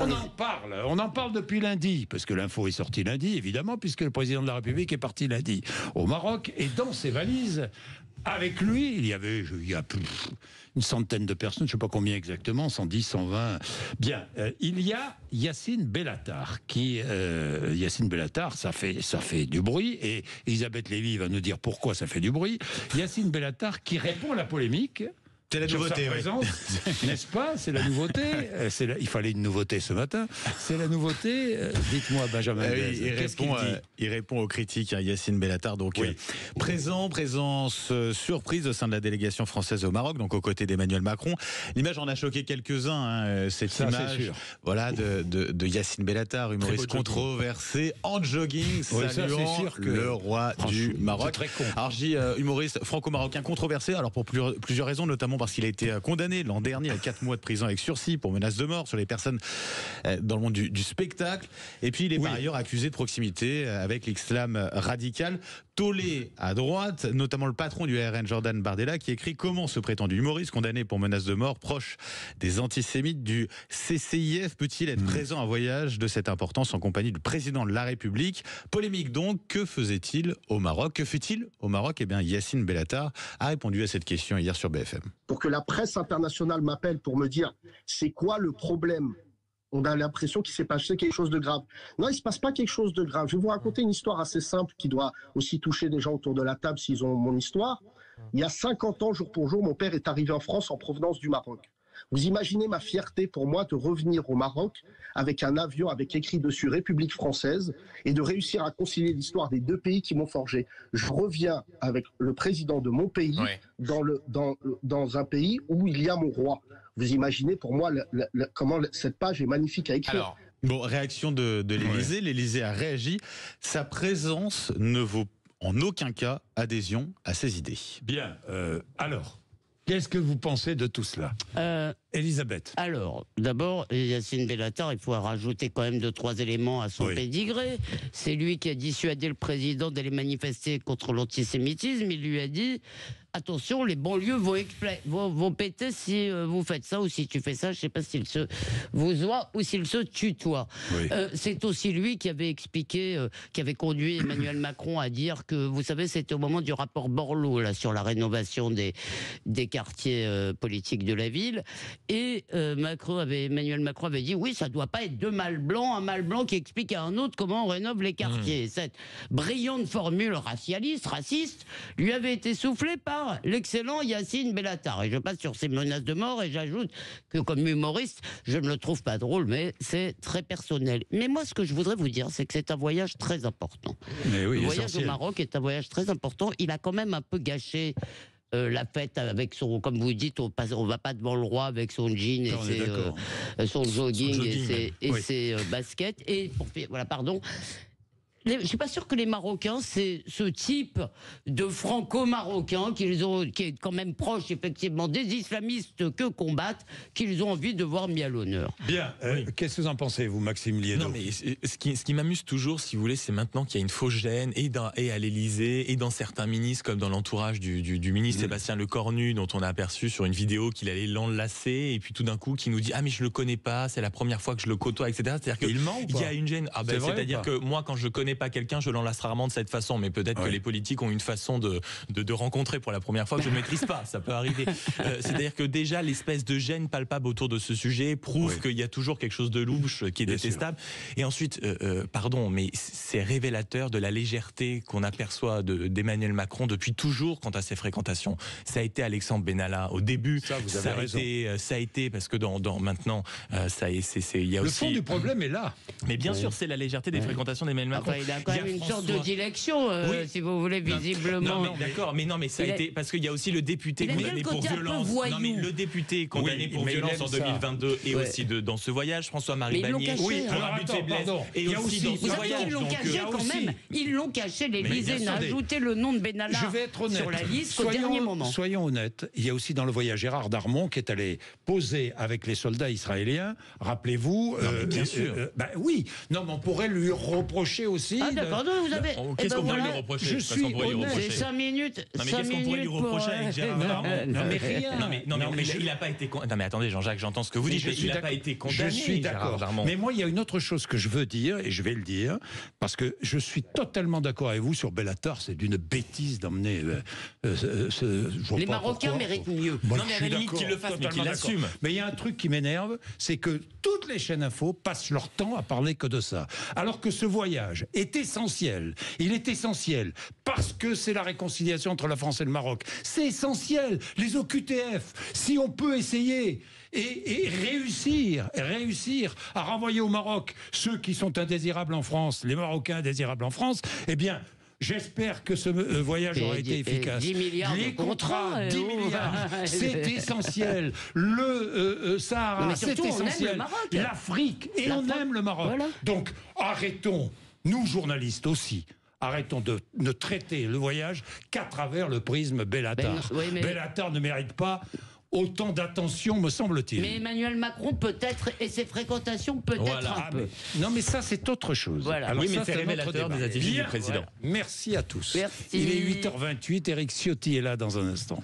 On en parle depuis lundi, parce que l'info est sortie lundi, évidemment, puisque le président de la République est parti lundi au Maroc, et dans ses valises, avec lui, il y a une centaine de personnes, je ne sais pas combien exactement, 110, 120. Bien, il y a Yacine Bellatar, Yacine Bellatar, ça fait du bruit, et Elisabeth Lévy va nous dire pourquoi ça fait du bruit. Yacine Bellatar qui répond à la polémique. C'est la nouveauté, oui. N'est-ce pas? C'est la nouveauté. Il fallait une nouveauté ce matin. C'est la nouveauté. Dites-moi, Benjamin. Il répond aux critiques, Yacine Bellatar. Donc, oui. Présence surprise au sein de la délégation française au Maroc, donc aux côtés d'Emmanuel Macron. L'image en a choqué quelques-uns, cette image voilà, de Yacine Bellatar, humoriste controversé, en jogging, saluant le roi du Maroc. Très con. Alors, je dis humoriste franco-marocain controversé, alors pour plusieurs raisons, notamment parce qu'il a été condamné l'an dernier à 4 mois de prison avec sursis pour menace de mort sur les personnes dans le monde du spectacle. Et puis il est par ailleurs accusé de proximité avec l'islam radical. Tollé à droite, notamment le patron du RN, Jordan Bardella, qui écrit comment ce prétendu humoriste condamné pour menace de mort, proche des antisémites du CCIF, peut-il être présent à un voyage de cette importance en compagnie du président de la République? Polémique donc, que faisait-il au Maroc? Que fait-il au Maroc? Eh bien, Yacine Bellatar a répondu à cette question hier sur BFM. Pour que la presse internationale m'appelle pour me dire c'est quoi le problème, on a l'impression qu'il s'est passé quelque chose de grave. Non, il ne se passe pas quelque chose de grave. Je vais vous raconter une histoire assez simple qui doit aussi toucher des gens autour de la table s'ils ont mon histoire. Il y a 50 ans, jour pour jour, mon père est arrivé en France en provenance du Maroc. Vous imaginez ma fierté pour moi de revenir au Maroc avec un avion avec écrit dessus République française et de réussir à concilier l'histoire des deux pays qui m'ont forgé. Je reviens avec le président de mon pays dans un pays où il y a mon roi. Vous imaginez pour moi comment cette page est magnifique à écrire. Alors, bon, réaction de l'Élysée. Ouais. L'Élysée a réagi. Sa présence ne vaut en aucun cas adhésion à ses idées. Bien. Alors, qu'est-ce que vous pensez de tout cela, Elisabeth? Alors, d'abord, Yacine Bellatar, il faut rajouter quand même 2-3 éléments à son pédigré. C'est lui qui a dissuadé le président d'aller manifester contre l'antisémitisme. Il lui a dit attention, les banlieues vont péter si vous faites ça ou si tu fais ça. Je ne sais pas s'il se vous voit ou s'il se tutoie. Oui. C'est aussi lui qui avait expliqué, qui avait conduit Emmanuel Macron à dire que, vous savez, c'était au moment du rapport Borloo là, sur la rénovation des quartiers politiques de la ville. Et Emmanuel Macron avait dit oui, ça ne doit pas être deux mâles blancs, un mâle blanc qui explique à un autre comment on rénove les quartiers. Cette brillante formule raciste lui avait été soufflée par l'excellent Yacine Bellatar. Et je passe sur ces menaces de mort et j'ajoute que comme humoriste, je ne le trouve pas drôle, mais c'est très personnel. Mais moi, ce que je voudrais vous dire, c'est que c'est un voyage très important. Mais oui, le voyage au Maroc est un voyage très important. Il a quand même un peu gâché la fête avec son, comme vous dites, on va pas devant le roi avec son jean et son jogging et ses baskets. Et voilà, pardon. Je suis pas sûr que les Marocains, c'est ce type de franco-marocains qui est quand même proche effectivement des islamistes que combattent, qu'ils ont envie de voir mis à l'honneur. Bien. Qu'est-ce que vous en pensez, vous, Maxime Liénot? Non, mais ce qui m'amuse toujours, si vous voulez, c'est maintenant qu'il y a une fausse gêne et à l'Élysée et dans certains ministres, comme dans l'entourage du ministre Sébastien Lecornu, dont on a aperçu sur une vidéo qu'il allait l'enlacer, et puis tout d'un coup, qui nous dit ah mais je le connais pas, c'est la première fois que je le côtoie, etc. C'est-à-dire qu'il y a une gêne. C'est-à-dire que moi, quand je connais pas quelqu'un, je l'enlace rarement de cette façon, mais peut-être que les politiques ont une façon de rencontrer pour la première fois que je ne maîtrise pas, ça peut arriver. C'est-à-dire que déjà l'espèce de gêne palpable autour de ce sujet prouve qu'il y a toujours quelque chose de louche qui est détestable. Et ensuite, pardon, mais c'est révélateur de la légèreté qu'on aperçoit d'Emmanuel Macron depuis toujours quant à ses fréquentations. Ça a été Alexandre Benalla au début, ça a été parce que maintenant, il y a aussi... Le fond du problème est là. Mais bien sûr, c'est la légèreté des fréquentations d'Emmanuel Macron. Enfin, il a quand même une sorte de dilection, si vous voulez, visiblement. Non, mais d'accord, mais ça a été parce qu'il y a aussi il condamné pour violence. Non, mais le député condamné pour violence en 2022 et aussi dans ce voyage, François-Marie Bagné. Oui, pour abus de faiblesse. Et aussi dans ce voyage. Ils l'ont caché quand même. Ils l'ont caché. L'Élysée n'a ajouté le nom de Benalla sur la liste au dernier moment. Soyons honnêtes. Il y a aussi dans le voyage Gérard Darmon qui est allé poser avec les soldats israéliens. Rappelez-vous. Bien sûr. Oui. Non, mais on pourrait lui reprocher aussi aussi. Ah d'accord, non, vous avez... Qu'est-ce qu'on pourrait lui voilà. reprocher? Je Qu'est-ce suis qu'on pourrait lui honnête. reprocher? C'est 5 minutes. Non mais 5 qu'est-ce qu'on pourrait lui minutes pour, reprocher avec Gérard Darmon? Non mais rien. Non mais il n'a pas été condamné. Non mais attendez Jean-Jacques, j'entends ce que vous dites, mais il n'a pas été condamné. Je suis Gérard d'accord. Darmon. Mais moi, il y a une autre chose que je veux dire, et je vais le dire, parce que je suis totalement d'accord avec vous sur Bellator. C'est d'une bêtise d'emmener. Les Marocains méritent mieux. Moi, Non, mais à je la suis limite qu'il le fasse, mais totalement qu'il d'accord. l'assume. Mais il y a un truc qui m'énerve, c'est que toutes les chaînes info passent leur temps à parler que de ça. Alors que ce voyage est essentiel. Il est essentiel parce que c'est la réconciliation entre la France et le Maroc. C'est essentiel. Les OQTF, si on peut essayer et réussir à renvoyer au Maroc ceux qui sont indésirables en France, les Marocains indésirables en France, eh bien... J'espère que ce voyage aura été efficace. 10 milliards les de contrats, 10 milliards, c'est essentiel. Le Sahara, mais c'est surtout, on aime essentiel. le Maroc. L'Afrique, et on aime le Maroc. Voilà. Donc, arrêtons, nous journalistes aussi, arrêtons de ne traiter le voyage qu'à travers le prisme Bellatar. Oui, mais... Bellatar ne mérite pas autant d'attention, me semble-t-il. Mais Emmanuel Macron peut-être, et ses fréquentations peut-être Voilà. un peu. Non, mais ça, c'est autre chose. Voilà. Oui, mais ça, c'est un autre révélateur débat. des attitudes du Bien, président. voilà. Merci à tous. Merci. Il est 8h28, Éric Ciotti est là dans un instant.